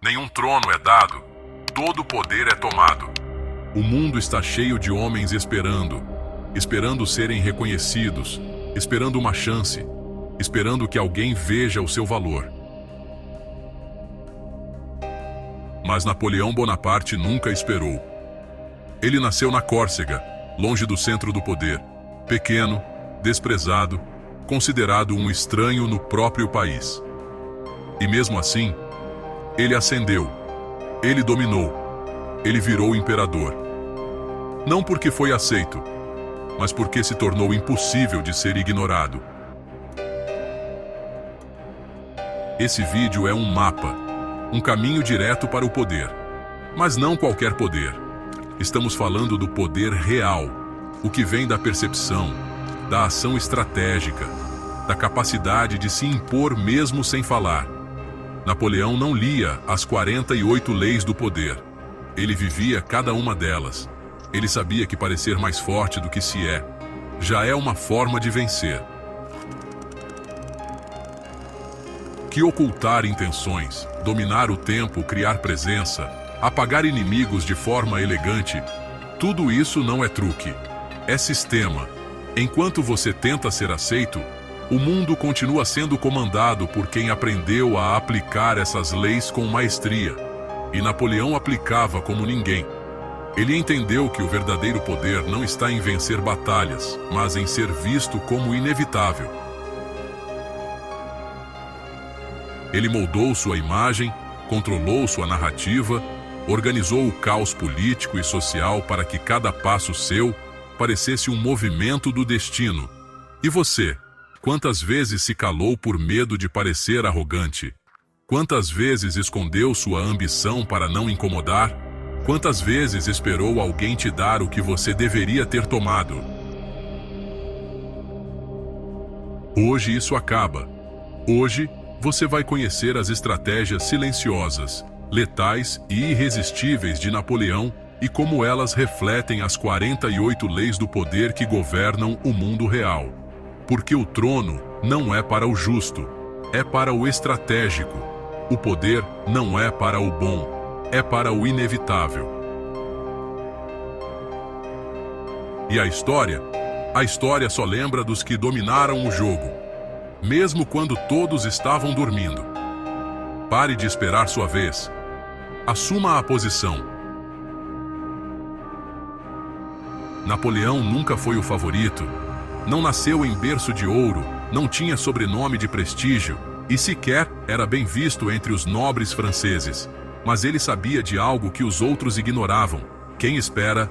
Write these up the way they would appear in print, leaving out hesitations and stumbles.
Nenhum trono é dado, todo poder é tomado. O mundo está cheio de homens esperando serem reconhecidos, esperando uma chance, esperando que alguém veja o seu valor. Mas Napoleão Bonaparte nunca esperou. Ele nasceu na Córcega, longe do centro do poder, pequeno, desprezado, considerado um estranho no próprio país. E mesmo assim, ele ascendeu, ele dominou, ele virou imperador. Não porque foi aceito, mas porque se tornou impossível de ser ignorado. Esse vídeo é um mapa, um caminho direto para o poder. Mas não qualquer poder. Estamos falando do poder real, o que vem da percepção, da ação estratégica, da capacidade de se impor mesmo sem falar. Napoleão não lia as 48 leis do poder. Ele vivia cada uma delas. Ele sabia que parecer mais forte do que se é, já é uma forma de vencer. Que ocultar intenções, dominar o tempo, criar presença, apagar inimigos de forma elegante, tudo isso não é truque, é sistema. Enquanto você tenta ser aceito, o mundo continua sendo comandado por quem aprendeu a aplicar essas leis com maestria. E Napoleão aplicava como ninguém. Ele entendeu que o verdadeiro poder não está em vencer batalhas, mas em ser visto como inevitável. Ele moldou sua imagem, controlou sua narrativa, organizou o caos político e social para que cada passo seu parecesse um movimento do destino. E você, quantas vezes se calou por medo de parecer arrogante? Quantas vezes escondeu sua ambição para não incomodar? Quantas vezes esperou alguém te dar o que você deveria ter tomado? Hoje isso acaba. Hoje, você vai conhecer as estratégias silenciosas, letais e irresistíveis de Napoleão e como elas refletem as 48 leis do poder que governam o mundo real. Porque o trono não é para o justo, é para o estratégico. O poder não é para o bom, é para o inevitável. E a história? A história só lembra dos que dominaram o jogo, mesmo quando todos estavam dormindo. Pare de esperar sua vez. Assuma a posição. Napoleão nunca foi o favorito. Não nasceu em berço de ouro, não tinha sobrenome de prestígio e sequer era bem visto entre os nobres franceses. Mas ele sabia de algo que os outros ignoravam. Quem espera,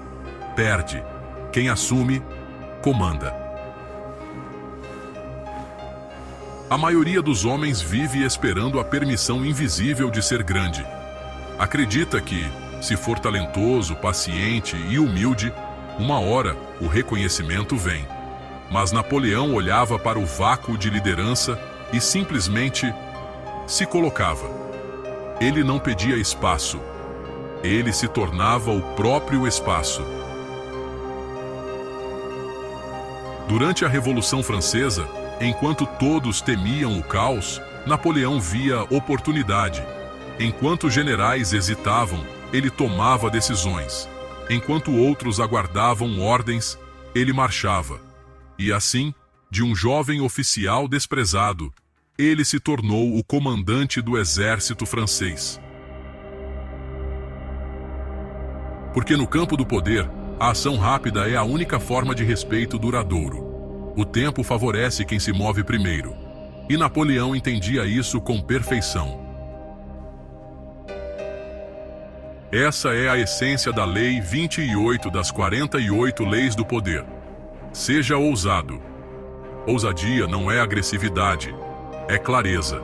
perde. Quem assume, comanda. A maioria dos homens vive esperando a permissão invisível de ser grande. Acredita que, se for talentoso, paciente e humilde, uma hora o reconhecimento vem. Mas Napoleão olhava para o vácuo de liderança e simplesmente se colocava. Ele não pedia espaço. Ele se tornava o próprio espaço. Durante a Revolução Francesa, enquanto todos temiam o caos, Napoleão via oportunidade. Enquanto generais hesitavam, ele tomava decisões. Enquanto outros aguardavam ordens, ele marchava. E assim, de um jovem oficial desprezado, ele se tornou o comandante do exército francês. Porque no campo do poder, a ação rápida é a única forma de respeito duradouro. O tempo favorece quem se move primeiro. E Napoleão entendia isso com perfeição. Essa é a essência da Lei 28 das 48 leis do poder. Seja ousado. Ousadia não é agressividade, é clareza.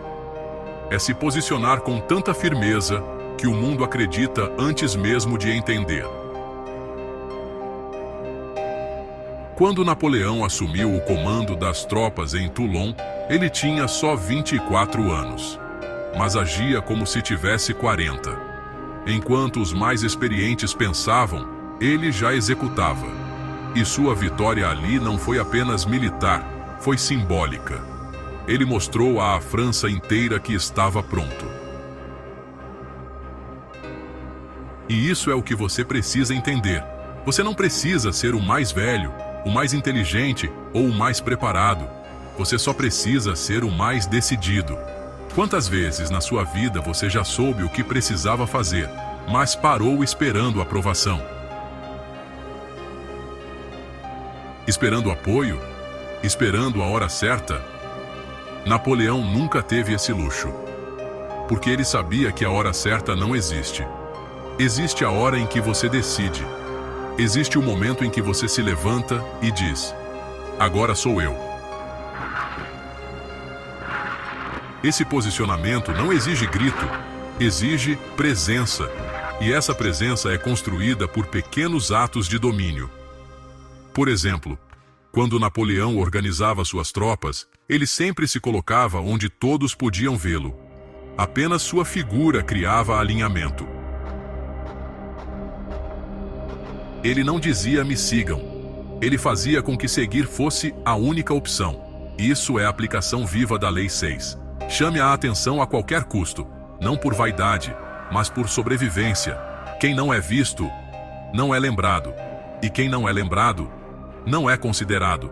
É se posicionar com tanta firmeza que o mundo acredita antes mesmo de entender. Quando Napoleão assumiu o comando das tropas em Toulon, ele tinha só 24 anos, mas agia como se tivesse 40. Enquanto os mais experientes pensavam, ele já executava. E sua vitória ali não foi apenas militar, foi simbólica. Ele mostrou à França inteira que estava pronto. E isso é o que você precisa entender. Você não precisa ser o mais velho, o mais inteligente ou o mais preparado. Você só precisa ser o mais decidido. Quantas vezes na sua vida você já soube o que precisava fazer, mas parou esperando a aprovação? Esperando apoio? Esperando a hora certa? Napoleão nunca teve esse luxo. Porque ele sabia que a hora certa não existe. Existe a hora em que você decide. Existe o momento em que você se levanta e diz: agora sou eu. Esse posicionamento não exige grito, exige presença. E essa presença é construída por pequenos atos de domínio. Por exemplo, quando Napoleão organizava suas tropas, ele sempre se colocava onde todos podiam vê-lo. Apenas sua figura criava alinhamento. Ele não dizia "me sigam". Ele fazia com que seguir fosse a única opção. Isso é a aplicação viva da Lei 6. Chame a atenção a qualquer custo, não por vaidade, mas por sobrevivência. Quem não é visto, não é lembrado. E quem não é lembrado, não é considerado.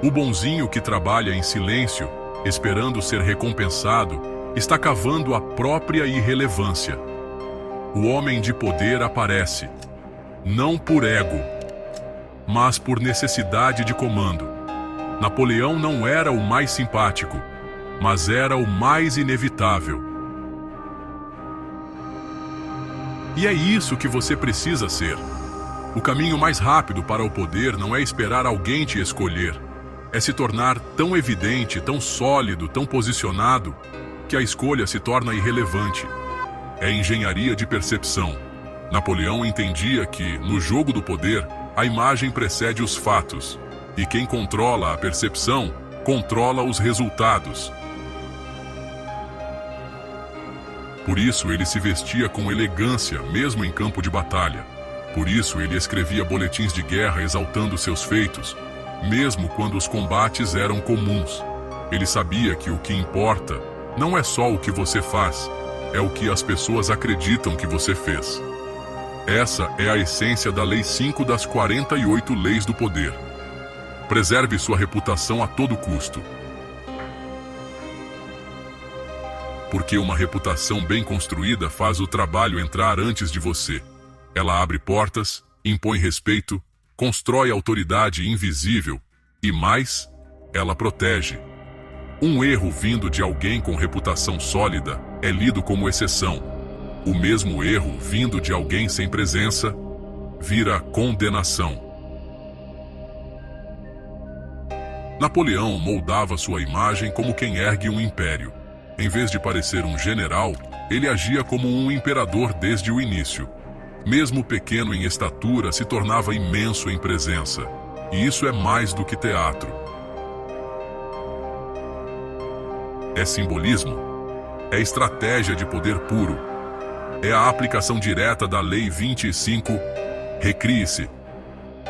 O bonzinho que trabalha em silêncio, esperando ser recompensado, está cavando a própria irrelevância. O homem de poder aparece, não por ego, mas por necessidade de comando. Napoleão não era o mais simpático, mas era o mais inevitável. E é isso que você precisa ser. O caminho mais rápido para o poder não é esperar alguém te escolher. É se tornar tão evidente, tão sólido, tão posicionado, que a escolha se torna irrelevante. É engenharia de percepção. Napoleão entendia que, no jogo do poder, a imagem precede os fatos. E quem controla a percepção, controla os resultados. Por isso ele se vestia com elegância, mesmo em campo de batalha. Por isso ele escrevia boletins de guerra exaltando seus feitos, mesmo quando os combates eram comuns. Ele sabia que o que importa não é só o que você faz, é o que as pessoas acreditam que você fez. Essa é a essência da Lei 5 das 48 Leis do Poder. Preserve sua reputação a todo custo. Porque uma reputação bem construída faz o trabalho entrar antes de você. Ela abre portas, impõe respeito, constrói autoridade invisível e, mais, ela protege. Um erro vindo de alguém com reputação sólida é lido como exceção. O mesmo erro vindo de alguém sem presença vira condenação. Napoleão moldava sua imagem como quem ergue um império. Em vez de parecer um general, ele agia como um imperador desde o início. Mesmo pequeno em estatura, se tornava imenso em presença. E isso é mais do que teatro. É simbolismo. É estratégia de poder puro. É a aplicação direta da Lei 25. Recrie-se.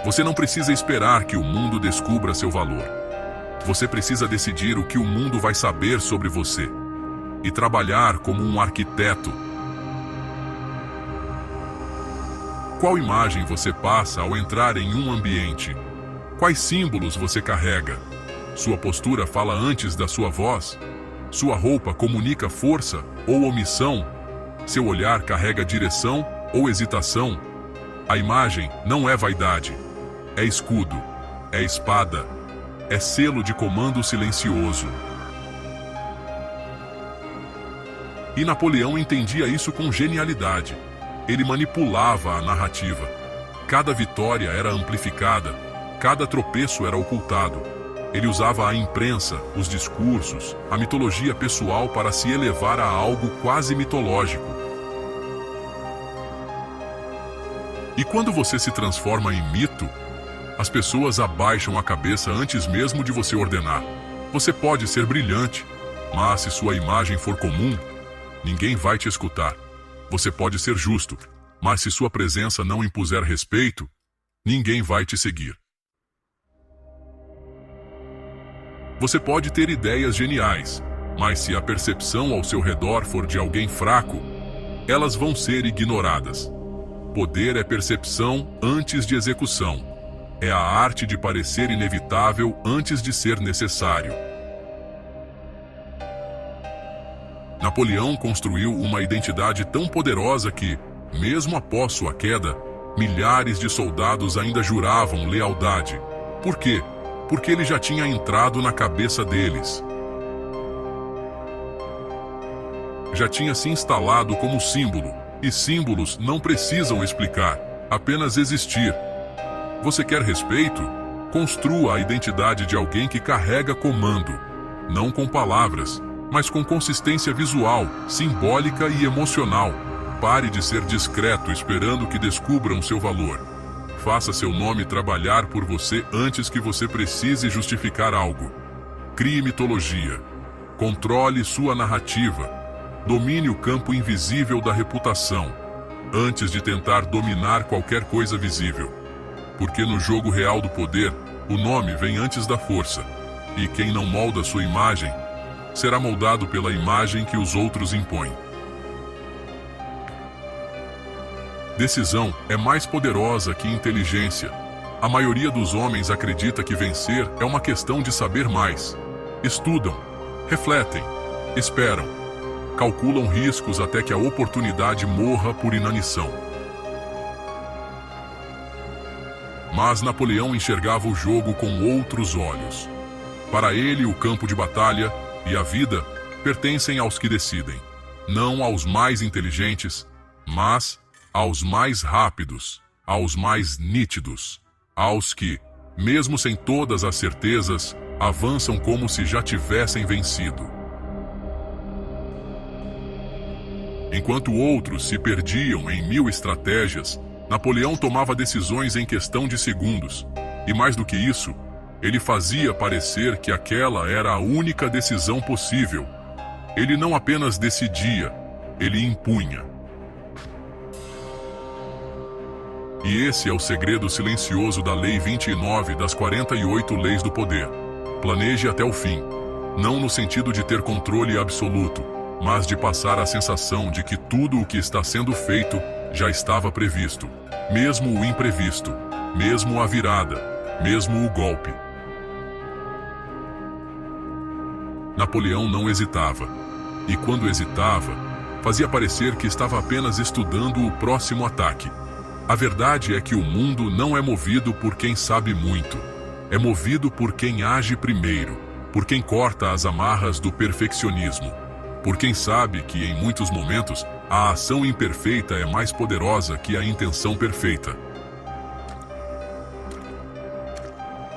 Você não precisa esperar que o mundo descubra seu valor. Você precisa decidir o que o mundo vai saber sobre você. E trabalhar como um arquiteto. Qual imagem você passa ao entrar em um ambiente? Quais símbolos você carrega? Sua postura fala antes da sua voz? Sua roupa comunica força ou omissão? Seu olhar carrega direção ou hesitação? A imagem não é vaidade. É escudo. É espada. É selo de comando silencioso. E Napoleão entendia isso com genialidade. Ele manipulava a narrativa. Cada vitória era amplificada, cada tropeço era ocultado. Ele usava a imprensa, os discursos, a mitologia pessoal para se elevar a algo quase mitológico. E quando você se transforma em mito, as pessoas abaixam a cabeça antes mesmo de você ordenar. Você pode ser brilhante, mas se sua imagem for comum, ninguém vai te escutar. Você pode ser justo, mas se sua presença não impuser respeito, ninguém vai te seguir. Você pode ter ideias geniais, mas se a percepção ao seu redor for de alguém fraco, elas vão ser ignoradas. Poder é percepção antes de execução. É a arte de parecer inevitável antes de ser necessário. Napoleão construiu uma identidade tão poderosa que, mesmo após sua queda, milhares de soldados ainda juravam lealdade. Por quê? Porque ele já tinha entrado na cabeça deles. Já tinha se instalado como símbolo, e símbolos não precisam explicar, apenas existir. Você quer respeito? Construa a identidade de alguém que carrega comando, não com palavras, mas com consistência visual, simbólica e emocional. Pare de ser discreto esperando que descubram seu valor. Faça seu nome trabalhar por você antes que você precise justificar algo. Crie mitologia. Controle sua narrativa. Domine o campo invisível da reputação, antes de tentar dominar qualquer coisa visível. Porque no jogo real do poder, o nome vem antes da força, e quem não molda sua imagem, será moldado pela imagem que os outros impõem. Decisão é mais poderosa que inteligência. A maioria dos homens acredita que vencer é uma questão de saber mais. Estudam, refletem, esperam, calculam riscos até que a oportunidade morra por inanição. Mas Napoleão enxergava o jogo com outros olhos. Para ele, o campo de batalha e a vida pertencem aos que decidem, não aos mais inteligentes, mas aos mais rápidos, aos mais nítidos, aos que, mesmo sem todas as certezas, avançam como se já tivessem vencido. Enquanto outros se perdiam em 1000 estratégias, Napoleão tomava decisões em questão de segundos, e mais do que isso, ele fazia parecer que aquela era a única decisão possível. Ele não apenas decidia, ele impunha. E esse é o segredo silencioso da Lei 29 das 48 Leis do Poder. Planeje até o fim, não no sentido de ter controle absoluto, mas de passar a sensação de que tudo o que está sendo feito já estava previsto, mesmo o imprevisto, mesmo a virada, mesmo o golpe. Napoleão não hesitava, e quando hesitava, fazia parecer que estava apenas estudando o próximo ataque. A verdade é que o mundo não é movido por quem sabe muito, é movido por quem age primeiro, por quem corta as amarras do perfeccionismo, por quem sabe que em muitos momentos a ação imperfeita é mais poderosa que a intenção perfeita.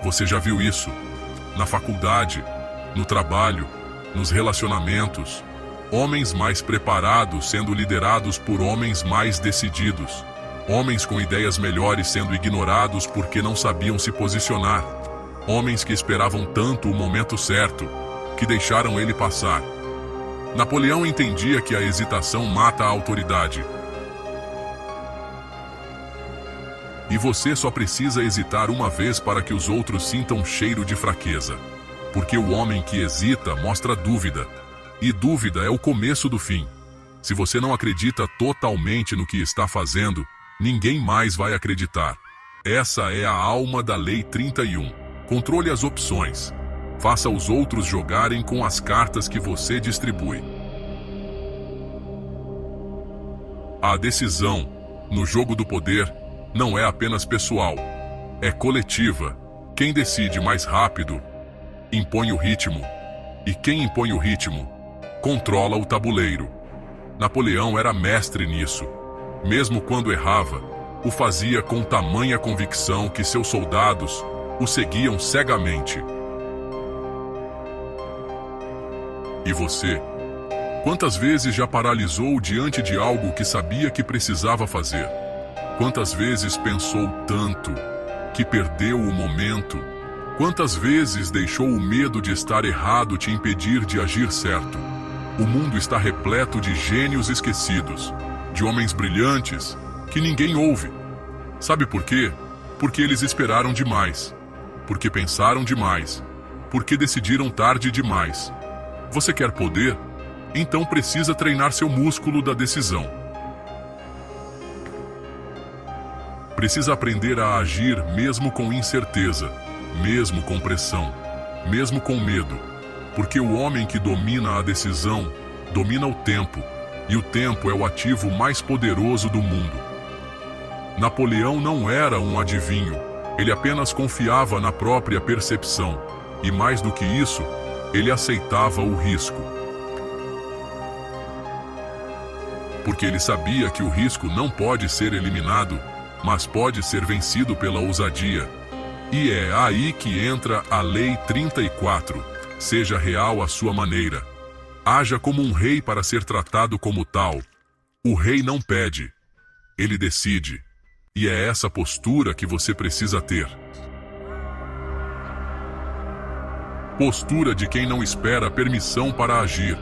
Você já viu isso? Na faculdade, no trabalho, nos relacionamentos, homens mais preparados sendo liderados por homens mais decididos, homens com ideias melhores sendo ignorados porque não sabiam se posicionar, homens que esperavam tanto o momento certo, que deixaram ele passar. Napoleão entendia que a hesitação mata a autoridade. E você só precisa hesitar uma vez para que os outros sintam cheiro de fraqueza. Porque o homem que hesita mostra dúvida. E dúvida é o começo do fim. Se você não acredita totalmente no que está fazendo, ninguém mais vai acreditar. Essa é a alma da Lei 31. Controle as opções. Faça os outros jogarem com as cartas que você distribui. A decisão, no jogo do poder, não é apenas pessoal. É coletiva. Quem decide mais rápido, impõe o ritmo. E quem impõe o ritmo, controla o tabuleiro. Napoleão era mestre nisso. Mesmo quando errava, o fazia com tamanha convicção que seus soldados o seguiam cegamente. E você? Quantas vezes já paralisou diante de algo que sabia que precisava fazer? Quantas vezes pensou tanto que perdeu o momento? Quantas vezes deixou o medo de estar errado te impedir de agir certo? O mundo está repleto de gênios esquecidos, de homens brilhantes que ninguém ouve. Sabe por quê? Porque eles esperaram demais, porque pensaram demais, porque decidiram tarde demais. Você quer poder? Então precisa treinar seu músculo da decisão. Precisa aprender a agir mesmo com incerteza, mesmo com pressão, mesmo com medo, porque o homem que domina a decisão, domina o tempo, e o tempo é o ativo mais poderoso do mundo. Napoleão não era um adivinho, ele apenas confiava na própria percepção, e mais do que isso, ele aceitava o risco. Porque ele sabia que o risco não pode ser eliminado, mas pode ser vencido pela ousadia. E é aí que entra a Lei 34. Seja real à sua maneira. Haja como um rei para ser tratado como tal. O rei não pede, ele decide. E é essa postura que você precisa ter. Postura de quem não espera permissão para agir.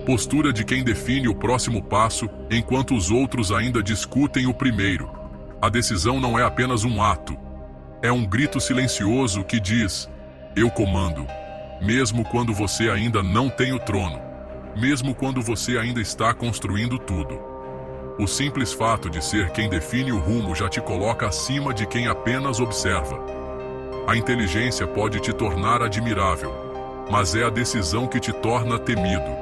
Postura de quem define o próximo passo enquanto os outros ainda discutem o primeiro. A decisão não é apenas um ato. É um grito silencioso que diz: eu comando. Mesmo quando você ainda não tem o trono. Mesmo quando você ainda está construindo tudo. O simples fato de ser quem define o rumo já te coloca acima de quem apenas observa. A inteligência pode te tornar admirável, mas é a decisão que te torna temido.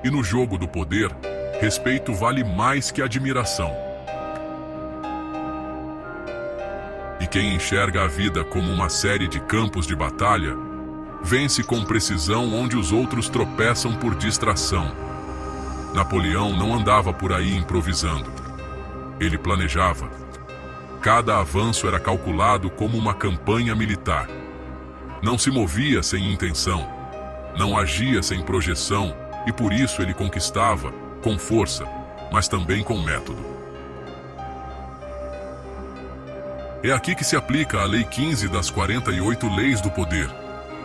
E no jogo do poder, respeito vale mais que admiração. E quem enxerga a vida como uma série de campos de batalha, vence com precisão onde os outros tropeçam por distração. Napoleão não andava por aí improvisando. Ele planejava. Cada avanço era calculado como uma campanha militar. Não se movia sem intenção. Não agia sem projeção, e por isso ele conquistava, com força, mas também com método. É aqui que se aplica a Lei 15 das 48 Leis do Poder.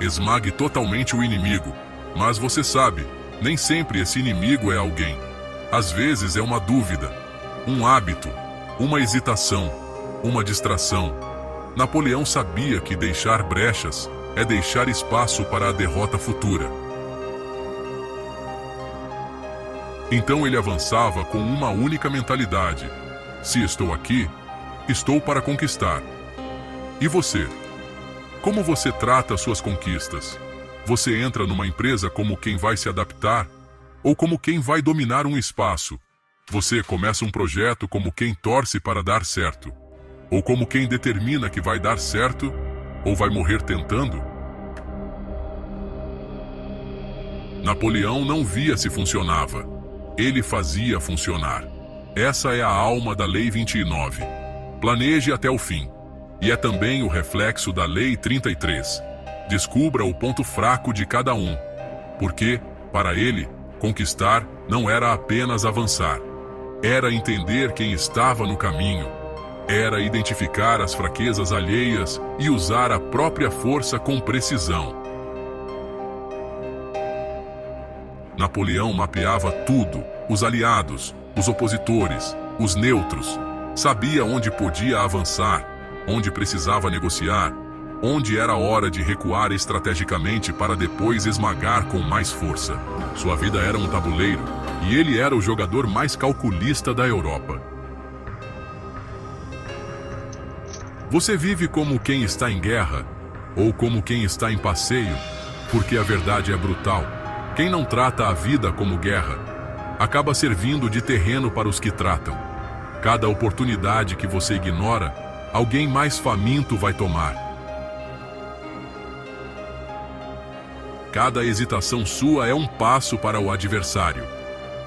Esmague totalmente o inimigo, mas você sabe, nem sempre esse inimigo é alguém. Às vezes é uma dúvida, um hábito, uma hesitação, uma distração. Napoleão sabia que deixar brechas é deixar espaço para a derrota futura. Então ele avançava com uma única mentalidade: se estou aqui, estou para conquistar. E você? Como você trata suas conquistas? Você entra numa empresa como quem vai se adaptar? Ou como quem vai dominar um espaço? Você começa um projeto como quem torce para dar certo? Ou como quem determina que vai dar certo? Ou vai morrer tentando? Napoleão não via se funcionava. Ele fazia funcionar. Essa é a alma da Lei 29. Planeje até o fim. E é também o reflexo da Lei 33. Descubra o ponto fraco de cada um. Porque, para ele, conquistar não era apenas avançar. Era entender quem estava no caminho. Era identificar as fraquezas alheias e usar a própria força com precisão. Napoleão mapeava tudo, os aliados, os opositores, os neutros. Sabia onde podia avançar, onde precisava negociar, onde era hora de recuar estrategicamente para depois esmagar com mais força. Sua vida era um tabuleiro, e ele era o jogador mais calculista da Europa. Você vive como quem está em guerra, ou como quem está em passeio, porque a verdade é brutal. Quem não trata a vida como guerra, acaba servindo de terreno para os que tratam. Cada oportunidade que você ignora, alguém mais faminto vai tomar. Cada hesitação sua é um passo para o adversário.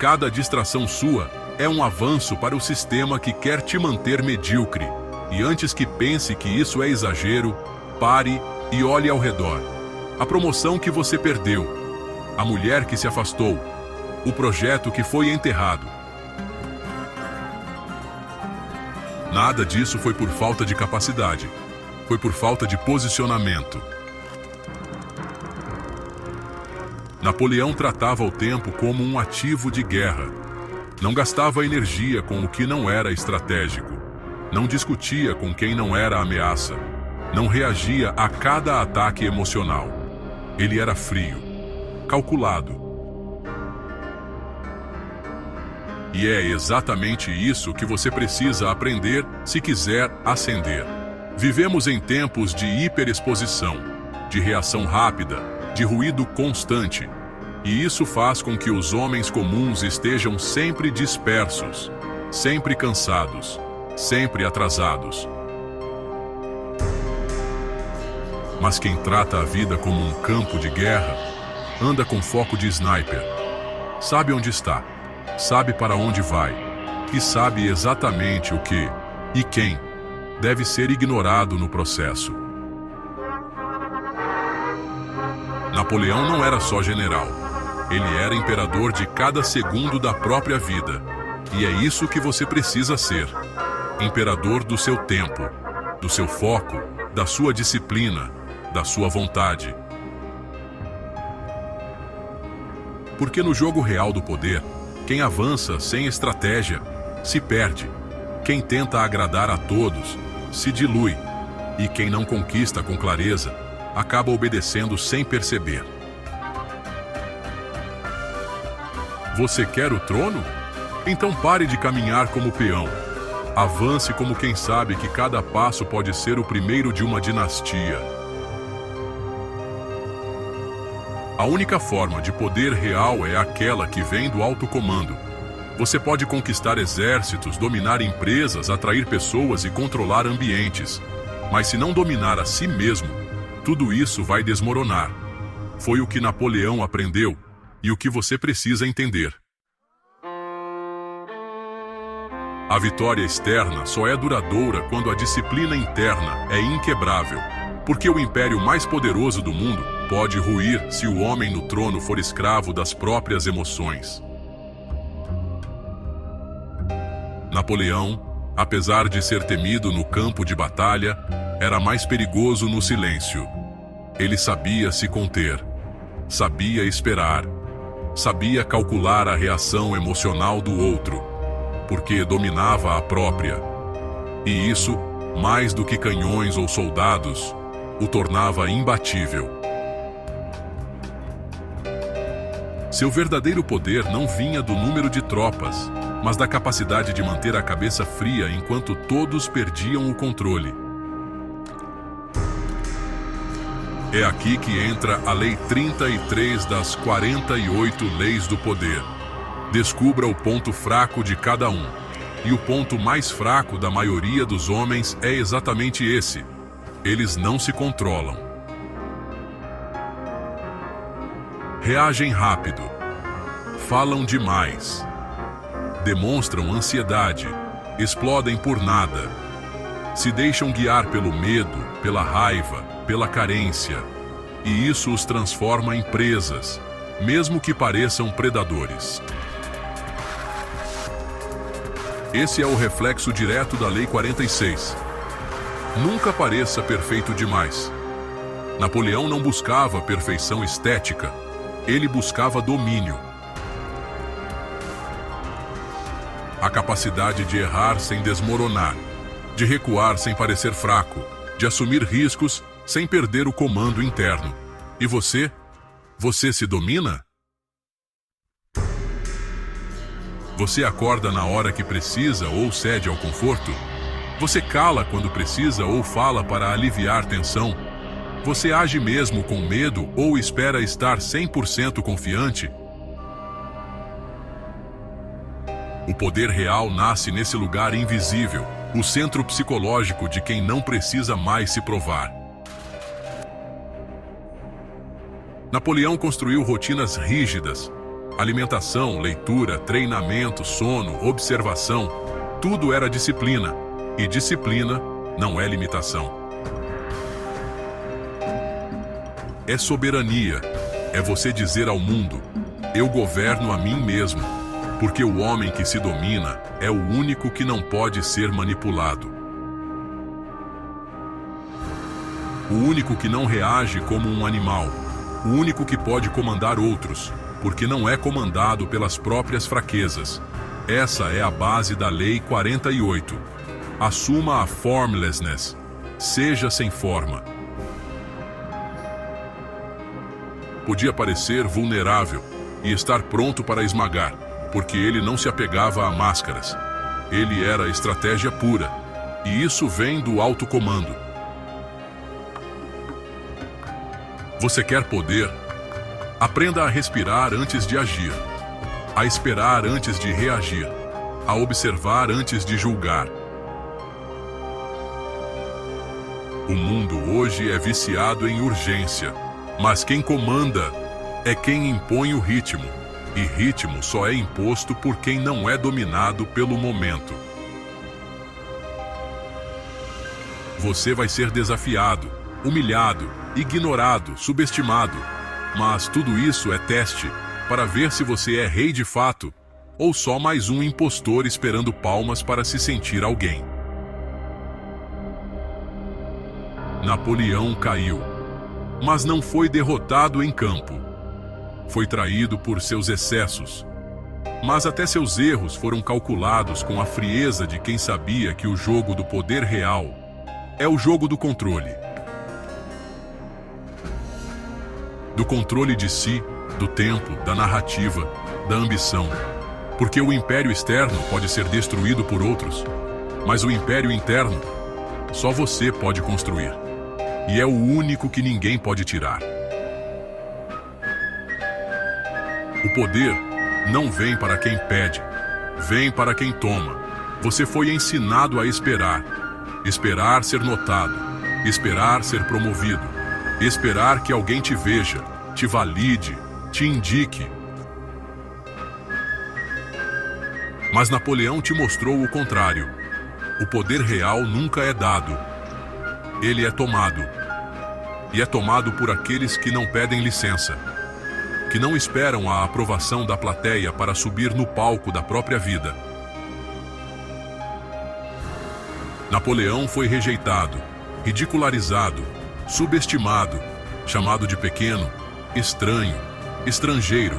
Cada distração sua é um avanço para o sistema que quer te manter medíocre. E antes que pense que isso é exagero, pare e olhe ao redor. A promoção que você perdeu, a mulher que se afastou, o projeto que foi enterrado. Nada disso foi por falta de capacidade. Foi por falta de posicionamento. Napoleão tratava o tempo como um ativo de guerra. Não gastava energia com o que não era estratégico. Não discutia com quem não era ameaça. Não reagia a cada ataque emocional. Ele era frio, calculado. E é exatamente isso que você precisa aprender se quiser ascender. Vivemos em tempos de hiperexposição, de reação rápida, de ruído constante. E isso faz com que os homens comuns estejam sempre dispersos, sempre cansados, sempre atrasados. Mas quem trata a vida como um campo de guerra, anda com foco de sniper, sabe onde está, sabe para onde vai, e sabe exatamente o que e quem deve ser ignorado no processo. Napoleão não era só general, ele era imperador de cada segundo da própria vida. E é isso que você precisa ser: imperador do seu tempo, do seu foco, da sua disciplina, da sua vontade. Porque no jogo real do poder, quem avança sem estratégia se perde. Quem tenta agradar a todos se dilui. E quem não conquista com clareza acaba obedecendo sem perceber. Você quer o trono? Então pare de caminhar como peão. Avance como quem sabe que cada passo pode ser o primeiro de uma dinastia. A única forma de poder real é aquela que vem do alto comando. Você pode conquistar exércitos, dominar empresas, atrair pessoas e controlar ambientes. Mas se não dominar a si mesmo, tudo isso vai desmoronar. Foi o que Napoleão aprendeu e o que você precisa entender. A vitória externa só é duradoura quando a disciplina interna é inquebrável. Porque o império mais poderoso do mundo pode ruir se o homem no trono for escravo das próprias emoções. Napoleão, apesar de ser temido no campo de batalha, era mais perigoso no silêncio. Ele sabia se conter, sabia esperar, sabia calcular a reação emocional do outro, porque dominava a própria. E isso, mais do que canhões ou soldados, o tornava imbatível. Seu verdadeiro poder não vinha do número de tropas, mas da capacidade de manter a cabeça fria enquanto todos perdiam o controle. É aqui que entra a Lei 33 das 48 Leis do Poder. Descubra o ponto fraco de cada um. E o ponto mais fraco da maioria dos homens é exatamente esse: eles não se controlam. Reagem rápido. Falam demais. Demonstram ansiedade. Explodem por nada. Se deixam guiar pelo medo, pela raiva, pela carência. E isso os transforma em presas, mesmo que pareçam predadores. Esse é o reflexo direto da Lei 46. Nunca pareça perfeito demais. Napoleão não buscava perfeição estética, ele buscava domínio. A capacidade de errar sem desmoronar, de recuar sem parecer fraco, de assumir riscos sem perder o comando interno. E você? Você se domina? Você acorda na hora que precisa ou cede ao conforto? Você cala quando precisa ou fala para aliviar tensão? Você age mesmo com medo ou espera estar 100% confiante? O poder real nasce nesse lugar invisível, o centro psicológico de quem não precisa mais se provar. Napoleão construiu rotinas rígidas. Alimentação, leitura, treinamento, sono, observação, tudo era disciplina. E disciplina não é limitação. É soberania. É você dizer ao mundo: eu governo a mim mesmo. Porque o homem que se domina é o único que não pode ser manipulado. O único que não reage como um animal. O único que pode comandar outros, porque não é comandado pelas próprias fraquezas. Essa é a base da Lei 48. Assuma a formlessness. Seja sem forma. Podia parecer vulnerável e estar pronto para esmagar, porque ele não se apegava a máscaras. Ele era estratégia pura, e isso vem do alto comando. Você quer poder? Aprenda a respirar antes de agir, a esperar antes de reagir, a observar antes de julgar. O mundo hoje é viciado em urgência, mas quem comanda é quem impõe o ritmo, e ritmo só é imposto por quem não é dominado pelo momento. Você vai ser desafiado, humilhado, ignorado, subestimado, mas tudo isso é teste para ver se você é rei de fato ou só mais um impostor esperando palmas para se sentir alguém. Napoleão caiu, mas não foi derrotado em campo. Foi traído por seus excessos, mas até seus erros foram calculados com a frieza de quem sabia que o jogo do poder real é o jogo do controle. Do controle de si, do tempo, da narrativa, da ambição. Porque o império externo pode ser destruído por outros, mas o império interno só você pode construir. E é o único que ninguém pode tirar. O poder não vem para quem pede, vem para quem toma. Você foi ensinado a esperar. Esperar ser notado, esperar ser promovido, esperar que alguém te veja, te valide, te indique. Mas Napoleão te mostrou o contrário. O poder real nunca é dado. Ele é tomado. E é tomado por aqueles que não pedem licença, que não esperam a aprovação da plateia para subir no palco da própria vida. Napoleão foi rejeitado, ridicularizado, subestimado, chamado de pequeno, estranho, estrangeiro,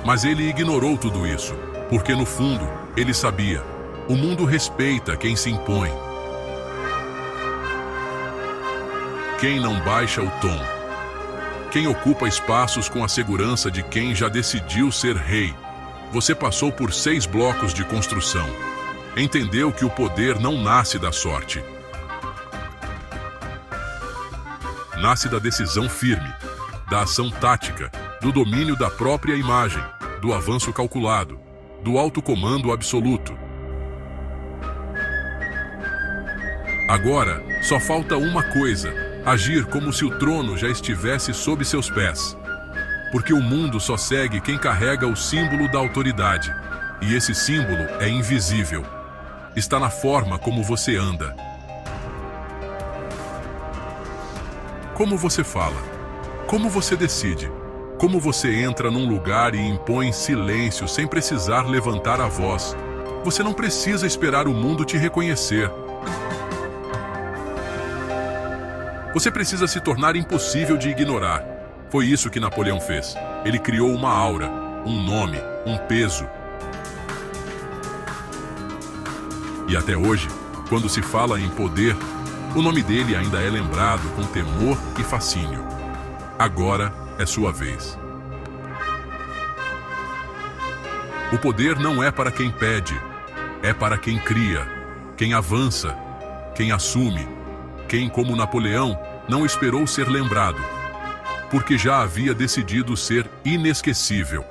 mas ele ignorou tudo isso, porque no fundo ele sabia: o mundo respeita quem se impõe. Quem não baixa o tom. Quem ocupa espaços com a segurança de quem já decidiu ser rei. Você passou por 6 blocos de construção. Entendeu que o poder não nasce da sorte. Nasce da decisão firme, da ação tática, do domínio da própria imagem, do avanço calculado, do alto comando absoluto. Agora, só falta uma coisa: agir como se o trono já estivesse sob seus pés. Porque o mundo só segue quem carrega o símbolo da autoridade. E esse símbolo é invisível. Está na forma como você anda. Como você fala. Como você decide. Como você entra num lugar e impõe silêncio sem precisar levantar a voz. Você não precisa esperar o mundo te reconhecer. Você precisa se tornar impossível de ignorar. Foi isso que Napoleão fez. Ele criou uma aura, um nome, um peso. E até hoje, quando se fala em poder, o nome dele ainda é lembrado com temor e fascínio. Agora é sua vez. O poder não é para quem pede, é para quem cria, quem avança, quem assume, quem, como Napoleão, não esperou ser lembrado, porque já havia decidido ser inesquecível.